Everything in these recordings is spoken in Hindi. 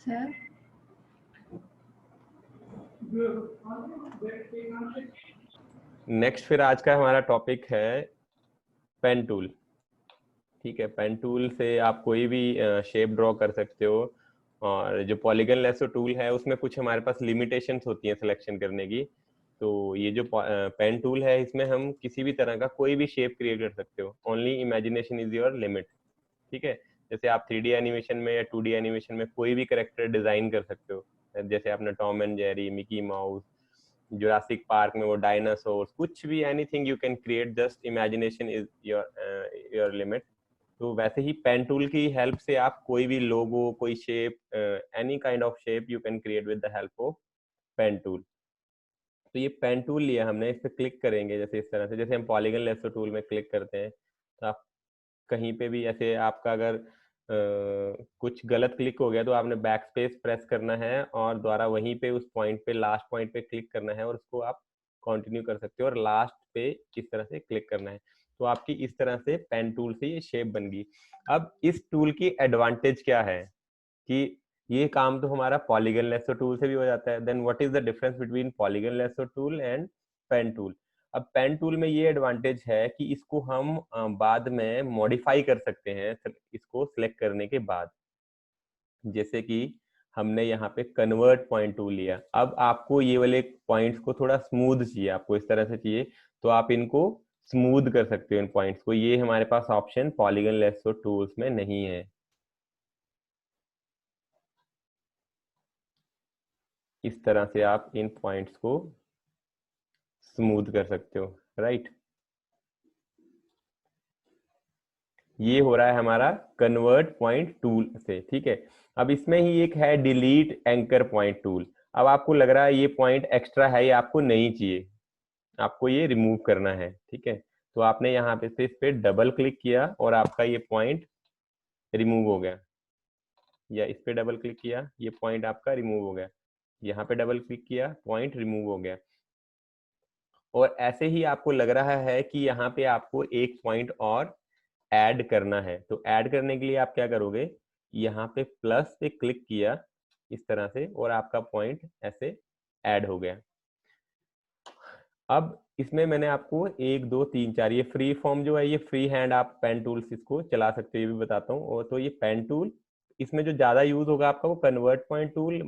सर नेक्स्ट फिर आज का हमारा टॉपिक है पेन टूल। ठीक है, पेन टूल से आप कोई भी शेप ड्रॉ कर सकते हो, और जो पॉलीगन लेसो टूल है उसमें कुछ हमारे पास लिमिटेशंस होती हैं सिलेक्शन करने की। तो ये जो पेन टूल है इसमें हम किसी भी तरह का कोई भी शेप क्रिएट कर सकते हो, only imagination is your limit. ठीक है, जैसे आप 3D एनिमेशन में या 2D एनिमेशन में कोई भी कैरेक्टर डिजाइन कर सकते हो, जैसे आपने Tom and Jerry, Mickey Mouse, Jurassic Park में वो डायनासोर्स, कुछ भी anything you can create, just imagination is your limit. तो वैसे ही पेन टूल की हेल्प से आप कोई भी लोगो, कोई shape, any kind of shape you can create with the help of pen tool. तो ये पेन टूल लिया हमने, इस पर क्लिक करेंगे जैसे इस तरह से, जैसे हम पॉलीगन लेसो टूल में क्लिक करते हैं तो आप कहीं पे भी ऐसे आपका अगर कुछ गलत क्लिक हो गया तो आपने बैक स्पेस प्रेस करना है और दोबारा वहीं पे उस पॉइंट पे, लास्ट पॉइंट पे क्लिक करना है और उसको आप कंटिन्यू कर सकते हो, और लास्ट पे इस तरह से क्लिक करना है। तो आपकी इस तरह से पेन टूल से ये शेप बन गई। अब इस टूल की एडवांटेज क्या है कि ये काम तो हमारा पॉलीगन लेसो टूल से भी हो जाता है। Then what is the difference between polygon lasso tool and pen tool? अब पेन टूल में ये एडवांटेज है कि इसको हम बाद में मॉडिफाई कर सकते हैं इसको सिलेक्ट करने के बाद। जैसे कि हमने यहाँ पे कन्वर्ट पॉइंट टूल लिया, अब आपको ये वाले पॉइंट्स को थोड़ा स्मूथ चाहिए, आपको इस तरह से चाहिए तो आप इनको स्मूथ कर सकते हो इन पॉइंट्स को। ये हमारे पास ऑप्शन पॉलीगन लेसो टूल्स में नहीं है। इस तरह से आप इन पॉइंट्स को स्मूथ कर सकते हो, राइट। ये हो रहा है हमारा कन्वर्ट पॉइंट टूल से। ठीक है, अब इसमें ही एक है डिलीट एंकर पॉइंट टूल। अब आपको लग रहा है ये पॉइंट एक्स्ट्रा है, ये आपको नहीं चाहिए, आपको ये रिमूव करना है। ठीक है, तो आपने यहाँ पे से इस पे डबल क्लिक किया और आपका ये पॉइंट रिमूव हो गया, या इस पे डबल क्लिक किया, ये पॉइंट आपका रिमूव हो गया, यहाँ पे डबल क्लिक किया, पॉइंट रिमूव हो गया। और ऐसे ही आपको लग रहा है कि यहाँ पे आपको एक पॉइंट और ऐड करना है, तो ऐड करने के लिए आप क्या करोगे, यहाँ पे प्लस पे क्लिक किया इस तरह से और आपका पॉइंट ऐसे ऐड हो गया। अब इसमें मैंने आपको 1 2 3 4 ये फ्री फॉर्म जो है, ये फ्री हैंड आप पेन टूल्स इसको चला सकते हो, ये भी बताता हूँ। और तो ये पेन टूल, इसमें जो ज्यादा यूज होगा आपका वो convert point tool,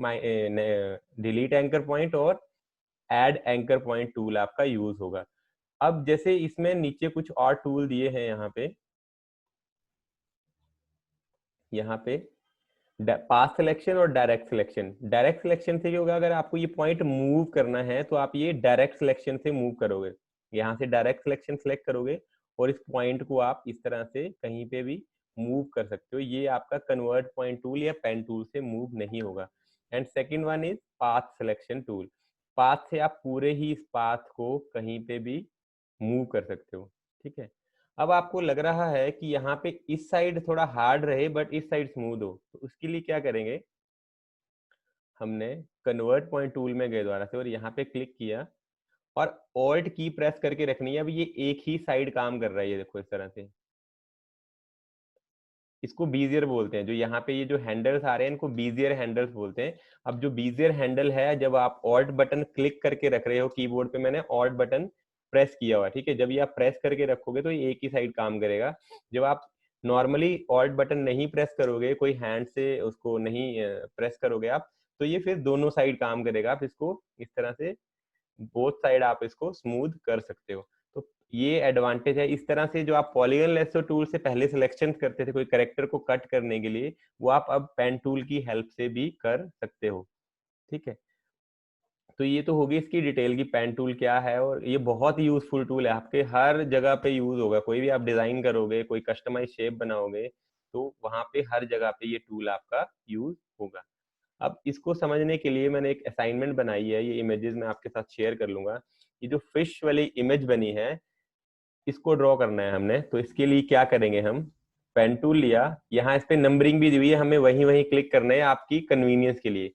delete anchor point और ऐड एंकर पॉइंट टूल आपका यूज होगा। अब जैसे इसमें नीचे कुछ और टूल दिए हैं, यहाँ पे पाथ सिलेक्शन और डायरेक्ट सिलेक्शन। डायरेक्ट सिलेक्शन से क्या होगा, अगर आपको ये पॉइंट मूव करना है तो आप ये डायरेक्ट सिलेक्शन से मूव करोगे, यहाँ से डायरेक्ट सिलेक्शन सेलेक्ट करोगे और इस पॉइंट को आप इस तरह से कहीं पे भी मूव कर सकते हो। ये आपका कन्वर्ट पॉइंट टूल या पेन टूल से मूव नहीं होगा। And second one is path selection tool. Path से आप पूरे ही इस पाथ को कहीं पे भी मूव कर सकते हो। ठीक है, अब आपको लग रहा है कि यहाँ पे इस साइड थोड़ा हार्ड रहे बट इस साइड स्मूथ हो, तो उसके लिए क्या करेंगे, हमने कन्वर्ट पॉइंट टूल में गए दोबारा से और यहाँ पे क्लिक किया और ऑल्ट की प्रेस करके रखनी है। अब ये एक ही साइड काम कर रहा है, ये देखो इस तरह से, इसको बीजियर बोलते हैं। जो यहाँ पे ये जो हैंडल्स आ रहे हैं इनको बीजियर हैंडल्स बोलते हैं। अब जो बीजियर हैंडल है, जब आप ऑल्ट बटन क्लिक करके रख रहे हो कीबोर्ड पे, मैंने ऑल्ट बटन प्रेस किया हुआ, ठीक है, जब ये आप प्रेस करके रखोगे तो ये एक ही साइड काम करेगा। जब आप नॉर्मली ऑल्ट बटन नहीं प्रेस करोगे, कोई हैंड से उसको नहीं प्रेस करोगे आप, तो ये फिर दोनों साइड काम करेगा। आप इसको इस तरह से बोथ साइड आप इसको स्मूथ कर सकते हो। तो ये एडवांटेज है। इस तरह से जो आप पॉलीगन लेसो टूल से पहले सिलेक्शन करते थे कोई कैरेक्टर को कट करने के लिए, वो आप अब पेन टूल की हेल्प से भी कर सकते हो। ठीक है, तो ये तो होगी इसकी डिटेल की पेन टूल क्या है, और ये बहुत ही यूजफुल टूल है, आपके हर जगह पे यूज होगा। कोई भी आप डिजाइन करोगे, कोई कस्टमाइज शेप बनाओगे, तो वहां पे हर जगह पे ये टूल आपका यूज होगा। अब इसको समझने के लिए मैंने एक असाइनमेंट बनाई है, ये इमेजेस मैं आपके साथ शेयर कर लूंगा। ये जो फिश वाली इमेज बनी है, इसको ड्रॉ करना है हमने। तो इसके लिए क्या करेंगे, हम पेन टूल लिया, यहाँ इस पे नंबरिंग भी दी हुई है, हमें वहीं वहीं क्लिक करना है आपकी कन्वीनियंस के लिए।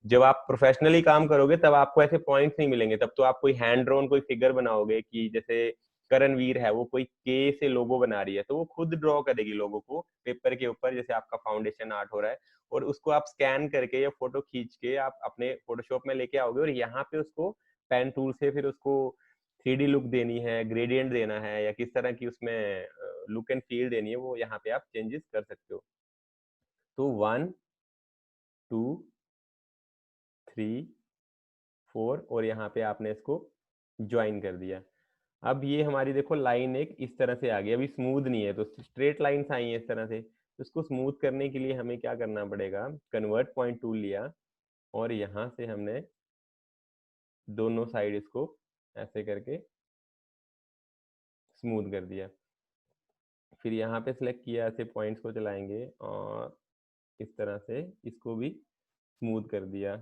जब आप प्रोफेशनली काम करोगे तब आपको ऐसे पॉइंट्स नहीं मिलेंगे, तब तो आप कोई हैंड ड्रॉन कोई फिगर बनाओगे कि जैसे करणवीर है, वो कोई के से लोगो बना रही है, तो वो खुद ड्रॉ करेगी लोगो को पेपर के ऊपर, जैसे आपका फाउंडेशन आर्ट हो रहा है, और उसको आप स्कैन करके या फोटो खींच के आप अपने फोटोशॉप में लेके आओगे, और यहाँ पे उसको पेन टूल से फिर उसको 3D लुक देनी है, ग्रेडियंट देना है, या किस तरह की उसमें लुक एंड फील देनी है, वो यहाँ पे आप चेंजेस कर सकते हो। तो 1 2 3 4 और यहाँ पे आपने इसको ज्वाइन कर दिया। अब ये हमारी देखो लाइन एक इस तरह से आ गई, अभी स्मूथ नहीं है, तो स्ट्रेट लाइंस आई है इस तरह से। तो इसको स्मूथ करने के लिए हमें क्या करना पड़ेगा, कन्वर्ट पॉइंट टूल लिया और यहाँ से हमने दोनों साइड इसको ऐसे करके स्मूथ कर दिया। फिर यहाँ पे सिलेक्ट किया, ऐसे पॉइंट्स को चलाएंगे और इस तरह से इसको भी स्मूथ कर दिया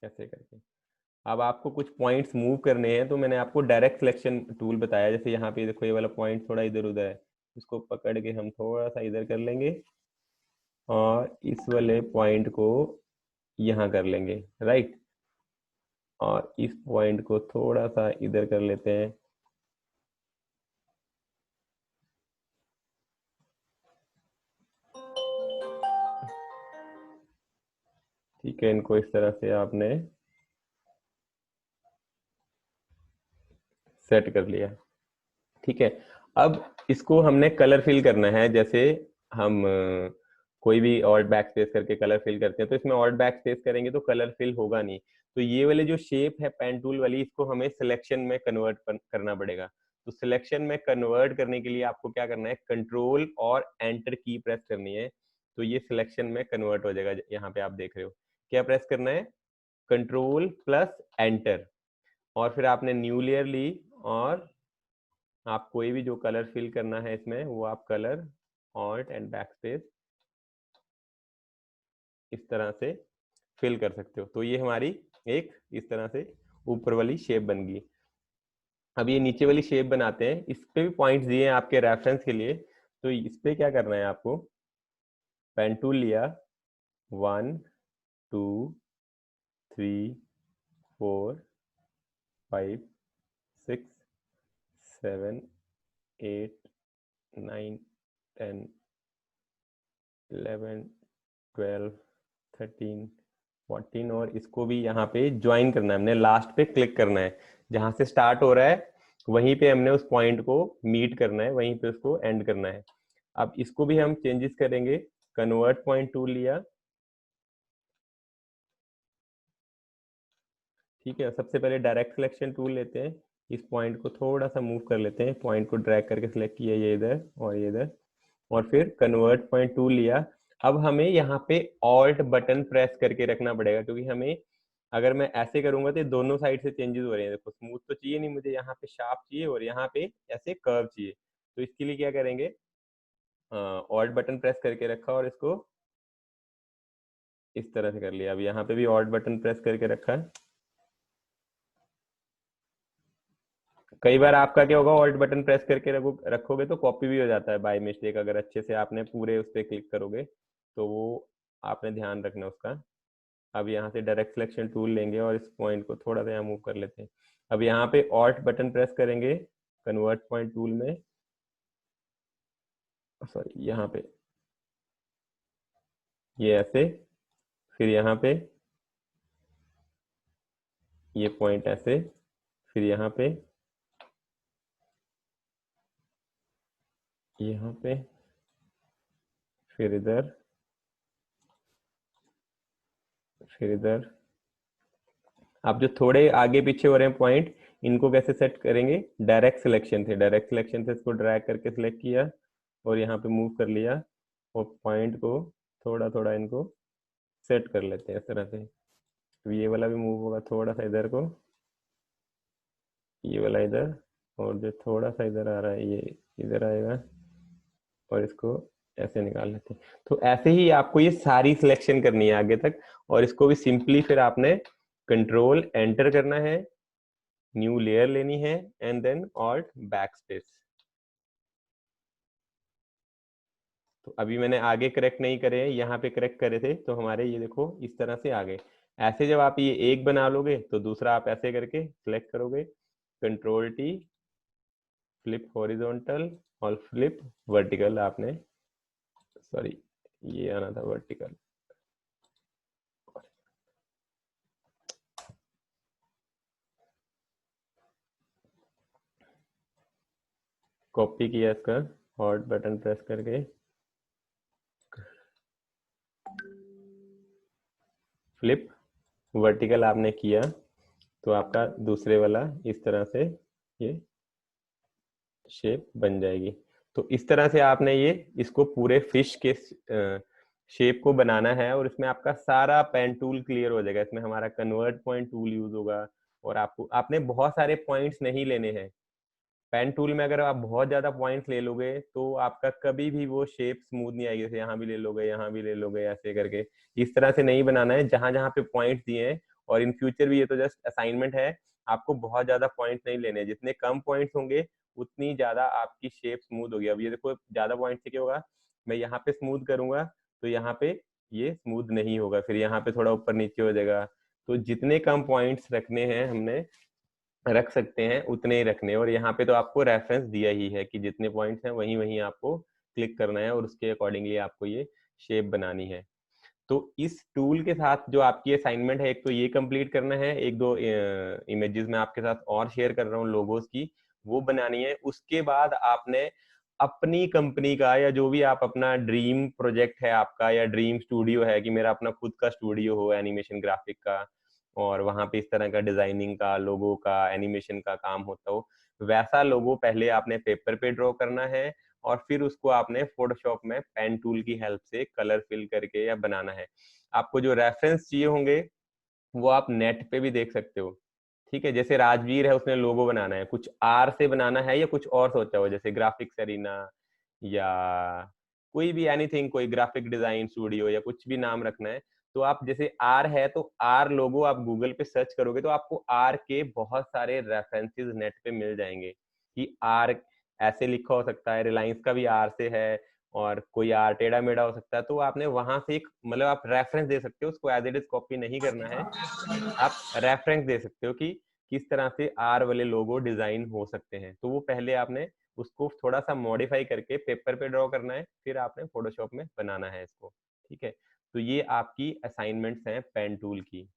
ऐसे करके। अब आपको कुछ पॉइंट्स मूव करने हैं, तो मैंने आपको डायरेक्ट सिलेक्शन टूल बताया, जैसे यहाँ पे देखो ये वाला पॉइंट थोड़ा इधर उधर है, इसको पकड़ के हम थोड़ा सा इधर कर लेंगे और इस वाले पॉइंट को यहाँ कर लेंगे, राइट, और इस पॉइंट को थोड़ा सा इधर कर लेते हैं। ठीक है, इनको इस तरह से आपने सेट कर लिया। ठीक है, अब इसको हमने कलर फिल करना है, जैसे हम कोई भी ऑल्ट बैक स्पेस करके कलर फिल करते हैं, तो इसमें ऑल्ट बैक स्पेस करेंगे तो कलर फिल होगा नहीं। तो ये वाले जो शेप है पेन टूल वाली, इसको हमें सिलेक्शन में कन्वर्ट करना पड़ेगा। तो सिलेक्शन में कन्वर्ट करने के लिए आपको क्या करना है, कंट्रोल और एंटर की प्रेस करनी है, तो ये सिलेक्शन में कन्वर्ट हो जाएगा। यहाँ पे आप देख रहे हो क्या प्रेस करना है, कंट्रोल प्लस एंटर, और फिर आपने न्यू लेयर ली और आप कोई भी जो कलर फिल करना है इसमें, वो आप colour alt and back space इस तरह से फिल कर सकते हो। तो ये हमारी एक इस तरह से ऊपर वाली शेप बन गई। अब ये नीचे वाली शेप बनाते हैं, इस पे भी पॉइंट्स दिए हैं आपके रेफरेंस के लिए। तो इस पे क्या करना है आपको, पेन टूल लिया, 1 2 3 4 5 6 7 8 9 10 11 12 13 14, और इसको भी यहाँ पे ज्वाइन करना है, हमने लास्ट पे क्लिक करना है, जहां से स्टार्ट हो रहा है वहीं पे हमने उस पॉइंट को मीट करना है, वहीं पे उसको एंड करना है। अब इसको भी हम चेंजेस करेंगे, कन्वर्ट पॉइंट टूल लिया, ठीक है, सबसे पहले डायरेक्ट सिलेक्शन टूल लेते हैं, इस पॉइंट को थोड़ा सा मूव कर लेते हैं, पॉइंट को ड्रैग करके सिलेक्ट किया, ये इधर और ये इधर, और फिर कन्वर्ट पॉइंट टूल लिया। अब हमें यहाँ पे ऑल्ट बटन प्रेस करके रखना पड़ेगा, क्योंकि हमें, अगर मैं ऐसे करूंगा तो दोनों साइड से चेंजेस हो रहे हैं, देखो स्मूथ तो चाहिए नहीं मुझे, यहाँ पे शार्प चाहिए और यहाँ पे ऐसे कर्व चाहिए। तो इसके लिए क्या करेंगे, ऑल्ट बटन प्रेस करके रखा और इसको इस तरह से कर लिया। अब यहाँ पे भी ऑल्ट बटन प्रेस करके रखा है। कई बार आपका क्या होगा, ऑल्ट बटन प्रेस करके रखोगे तो कॉपी भी हो जाता है बाय मिस्टेक, अगर अच्छे से आपने पूरे उस पर क्लिक करोगे तो वो आपने ध्यान रखना उसका। अब यहाँ से डायरेक्ट सिलेक्शन टूल लेंगे और इस पॉइंट को थोड़ा सा यहाँ मूव कर लेते हैं। अब यहाँ पे ऑल्ट बटन प्रेस करेंगे कन्वर्ट पॉइंट टूल में, सॉरी यहाँ पे ये ऐसे, फिर यहाँ पे ये पॉइंट ऐसे, फिर यहाँ पे यहाँ पे, फिर इधर, फिर इधर। आप जो थोड़े आगे पीछे हो रहे हैं पॉइंट, इनको कैसे सेट करेंगे, डायरेक्ट सिलेक्शन से, डायरेक्ट सिलेक्शन से इसको ड्रैग करके सिलेक्ट किया और यहाँ पे मूव कर लिया, और पॉइंट को थोड़ा थोड़ा इनको सेट कर लेते हैं इस तरह से। तो ये वाला भी मूव होगा थोड़ा सा इधर को, ये वाला इधर, और जो थोड़ा सा इधर आ रहा है ये इधर आएगा, और इसको ऐसे निकाल लेते हैं। तो ऐसे ही आपको ये सारी सिलेक्शन करनी है आगे तक, और इसको भी सिंपली फिर आपने कंट्रोल एंटर करना है, न्यू लेयर लेनी है, and then alt backspace. तो अभी मैंने आगे करेक्ट नहीं करे हैं, यहाँ पे करेक्ट करे थे, तो हमारे ये देखो इस तरह से आ गए। ऐसे जब आप ये एक बना लोगे तो दूसरा आप ऐसे करके सिलेक्ट करोगे, कंट्रोल टी, फ्लिप हॉरिजॉन्टल और फ्लिप वर्टिकल। आपने सॉरी, ये आना था वर्टिकल। कॉपी किया इसका, हॉट बटन प्रेस करके फ्लिप वर्टिकल आपने किया तो आपका दूसरे वाला इस तरह से ये शेप बन जाएगी। तो इस तरह से आपने ये इसको पूरे फिश के शेप को बनाना है और इसमें आपका सारा पेन टूल क्लियर हो जाएगा। इसमें हमारा कन्वर्ट पॉइंट टूल यूज होगा और आपने बहुत सारे पॉइंट्स नहीं लेने हैं। पेन टूल में अगर आप बहुत ज्यादा पॉइंट्स ले लोगे तो आपका कभी भी वो शेप स्मूथ नहीं आएगी। जैसे यहाँ भी ले लोगे, यहाँ भी ले लोगे, ऐसे करके इस तरह से नहीं बनाना है। जहां जहां पे पॉइंट्स दिए हैं, और इन फ्यूचर भी ये तो जस्ट असाइनमेंट है, आपको बहुत ज्यादा पॉइंट्स नहीं लेने। जितने कम पॉइंट्स होंगे उतनी ज्यादा आपकी शेप स्मूथ होगी। अब ये देखो ज्यादा पॉइंट से क्या होगा, मैं यहाँ पे स्मूथ करूंगा तो यहाँ पे ये स्मूथ नहीं होगा, फिर यहाँ पे थोड़ा ऊपर नीचे हो जाएगा। तो जितने कम पॉइंट्स रखने हैं हमने रख सकते हैं उतने ही रखने। और यहाँ पे तो आपको रेफरेंस दिया ही है कि जितने पॉइंट्स हैं वहीं वहीं आपको क्लिक करना है और उसके अकॉर्डिंगली आपको ये शेप बनानी है। तो इस टूल के साथ जो आपकी असाइनमेंट है, एक तो ये कंप्लीट करना है, एक दो इमेजेस मैं आपके साथ और शेयर कर रहा हूँ लोगोस की, वो बनानी है। उसके बाद आपने अपनी कंपनी का या जो भी आप अपना ड्रीम प्रोजेक्ट है आपका या ड्रीम स्टूडियो है कि मेरा अपना खुद का स्टूडियो हो एनिमेशन ग्राफिक का, और वहां पे इस तरह का डिजाइनिंग का, लोगो का, एनिमेशन का काम होता हो, वैसा लोगो पहले आपने पेपर पे ड्रॉ करना है और फिर उसको आपने फोटोशॉप में पेन टूल की हेल्प से कलर फिल करके या बनाना है। आपको जो रेफरेंस चाहिए होंगे वो आप नेट पे भी देख सकते हो। ठीक है, जैसे राजवीर है, उसने लोगो बनाना है, कुछ आर से बनाना है या कुछ और सोचा हो, जैसे ग्राफिक्स एरिना या कोई भी एनीथिंग, कोई ग्राफिक डिजाइन स्टूडियो या कुछ भी नाम रखना है, तो आप जैसे आर है तो आर लोगो आप गूगल पे सर्च करोगे तो आपको आर के बहुत सारे रेफरेंसेस नेट पे मिल जाएंगे कि आर ऐसे लिखा हो सकता है, रिलायंस का भी आर से है, और कोई आर टेढ़ा मेढ़ा हो सकता है। तो आपने वहां से एक मतलब आप रेफरेंस दे सकते हो, उसको एज इट इज कॉपी नहीं करना है, आप रेफरेंस दे सकते हो कि किस तरह से आर वाले लोगो डिजाइन हो सकते हैं। तो वो पहले आपने उसको थोड़ा सा मॉडिफाई करके पेपर पे ड्रॉ करना है, फिर आपने फोटोशॉप में बनाना है इसको। ठीक है, तो ये आपकी असाइनमेंट्स हैं पेन टूल की।